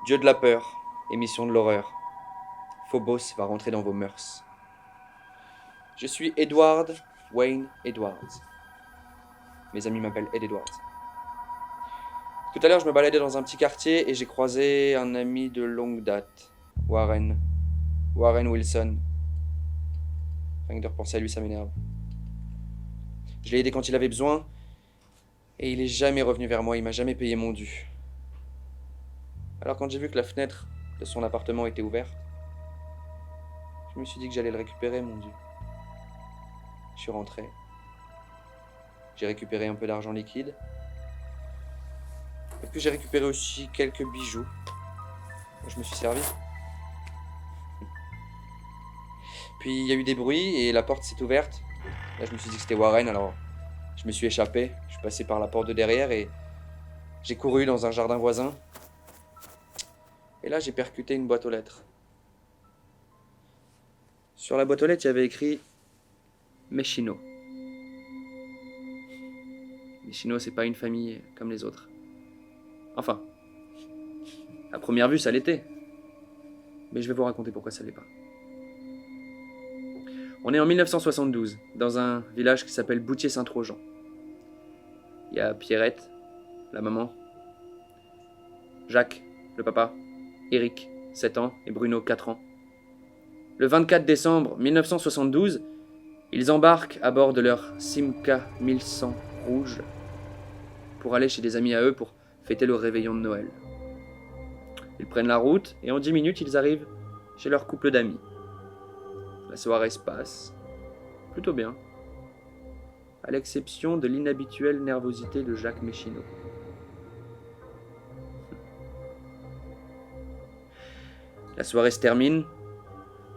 Dieu de la peur, émission de l'horreur. Phobos va rentrer dans vos mœurs. Je suis Edward Wayne Edwards. Mes amis m'appellent Ed Edwards. Tout à l'heure, je me baladais dans un petit quartier et j'ai croisé un ami de longue date, Warren Wilson. Rien que de repenser à lui, ça m'énerve. Je l'ai aidé quand il avait besoin et il est jamais revenu vers moi, il m'a jamais payé mon dû. Alors quand j'ai vu que la fenêtre de son appartement était ouverte, je me suis dit que j'allais le récupérer, mon dû. Je suis rentré. J'ai récupéré un peu d'argent liquide. Et puis j'ai récupéré aussi quelques bijoux. Je me suis servi. Puis il y a eu des bruits et la porte s'est ouverte. Là je me suis dit que c'était Warren, alors je me suis échappé. Je suis passé par la porte de derrière et j'ai couru dans un jardin voisin. Et là j'ai percuté une boîte aux lettres. Sur la boîte aux lettres il y avait écrit Meshino. Meshino c'est pas une famille comme les autres. Enfin, à première vue, ça l'était. Mais je vais vous raconter pourquoi ça l'est pas. On est en 1972, dans un village qui s'appelle Boutier-Saint-Trojan. Il y a Pierrette, la maman, Jacques, le papa, Eric, 7 ans, et Bruno, 4 ans. Le 24 décembre 1972, ils embarquent à bord de leur Simca 1100 rouge pour aller chez des amis à eux pour fêter le réveillon de Noël. Ils prennent la route et en 10 minutes, ils arrivent chez leur couple d'amis. La soirée se passe plutôt bien, à l'exception de l'inhabituelle nervosité de Jacques Meshino. La soirée se termine,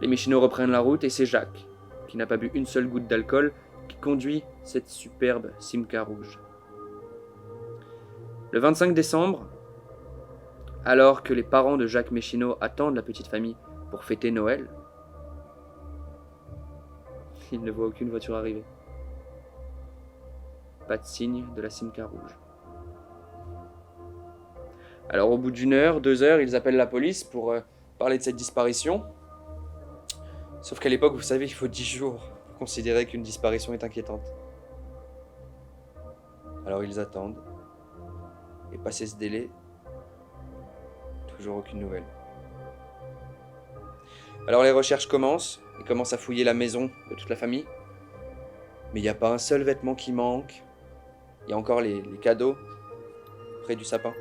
les Meshino reprennent la route et c'est Jacques, qui n'a pas bu une seule goutte d'alcool, qui conduit cette superbe Simca rouge. Le 25 décembre, alors que les parents de Jacques Meshino attendent la petite famille pour fêter Noël, ils ne voient aucune voiture arriver. Pas de signe de la Simca rouge. Alors au bout d'une heure, 2 heures, ils appellent la police pour parler de cette disparition. Sauf qu'à l'époque, vous savez, il faut 10 jours pour considérer qu'une disparition est inquiétante. Alors ils attendent. Et passé ce délai, toujours aucune nouvelle. Alors les recherches commencent. Ils commencent à fouiller la maison de toute la famille. Mais il n'y a pas un seul vêtement qui manque. Il y a encore les cadeaux près du sapin.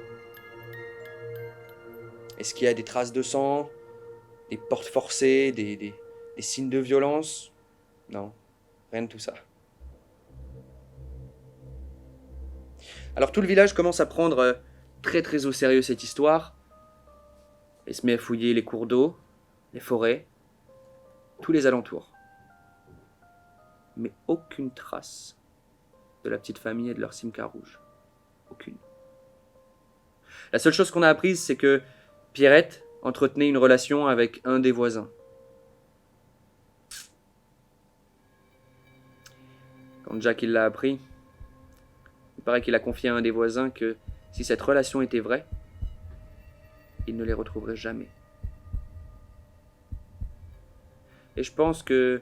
Est-ce qu'il y a des traces de sang, des portes forcées, des signes de violence? Non, rien de tout ça. Alors tout le village commence à prendre très très au sérieux cette histoire et se met à fouiller les cours d'eau, les forêts, tous les alentours. Mais aucune trace de la petite famille et de leur Simca rouge. Aucune. La seule chose qu'on a apprise, c'est que Pierrette entretenait une relation avec un des voisins. Quand Jack il l'a appris, il paraît qu'il a confié à un des voisins que si cette relation était vraie, il ne les retrouverait jamais. Et je pense que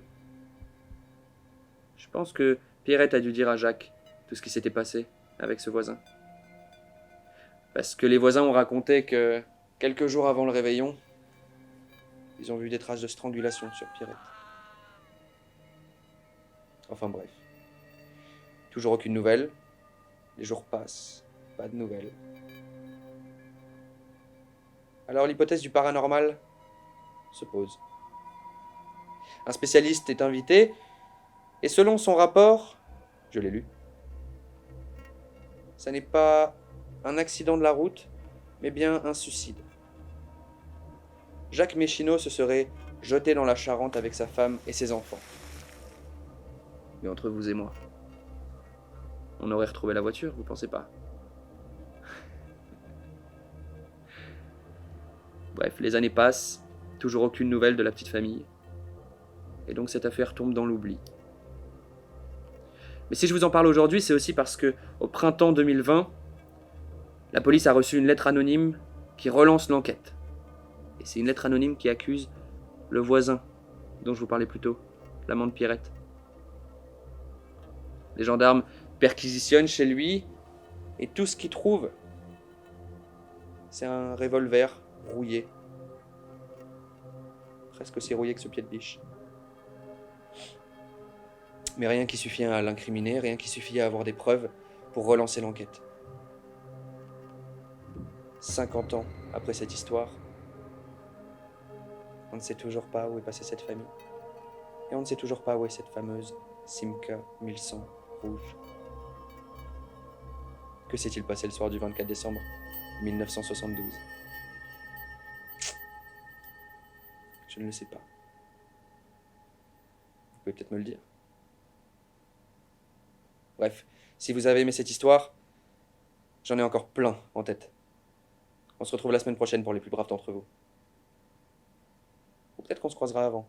Pierrette a dû dire à Jacques tout ce qui s'était passé avec ce voisin. Parce que les voisins ont raconté que quelques jours avant le réveillon, ils ont vu des traces de strangulation sur Pierrette. Enfin bref. Toujours aucune nouvelle. Les jours passent, pas de nouvelles. Alors l'hypothèse du paranormal se pose. Un spécialiste est invité, et selon son rapport, je l'ai lu, ça n'est pas un accident de la route, mais bien un suicide. Jacques Meshino se serait jeté dans la Charente avec sa femme et ses enfants. Mais entre vous et moi, on aurait retrouvé la voiture, vous pensez pas? Bref, les années passent, toujours aucune nouvelle de la petite famille. Et donc cette affaire tombe dans l'oubli. Mais si je vous en parle aujourd'hui, c'est aussi parce que au printemps 2020, la police a reçu une lettre anonyme qui relance l'enquête. Et c'est une lettre anonyme qui accuse le voisin dont je vous parlais plus tôt, l'amant de Pierrette. Les gendarmes perquisitionnent chez lui et tout ce qu'ils trouvent, c'est un revolver rouillé. Presque aussi rouillé que ce pied de biche. Mais rien qui suffit à l'incriminer, rien qui suffit à avoir des preuves pour relancer l'enquête. 50 ans après cette histoire, on ne sait toujours pas où est passée cette famille. Et on ne sait toujours pas où est cette fameuse Simca 1100 rouge. Que s'est-il passé le soir du 24 décembre 1972 ? Je ne le sais pas. Vous pouvez peut-être me le dire. Bref, si vous avez aimé cette histoire, j'en ai encore plein en tête. On se retrouve la semaine prochaine pour les plus braves d'entre vous. Ou peut-être qu'on se croisera avant.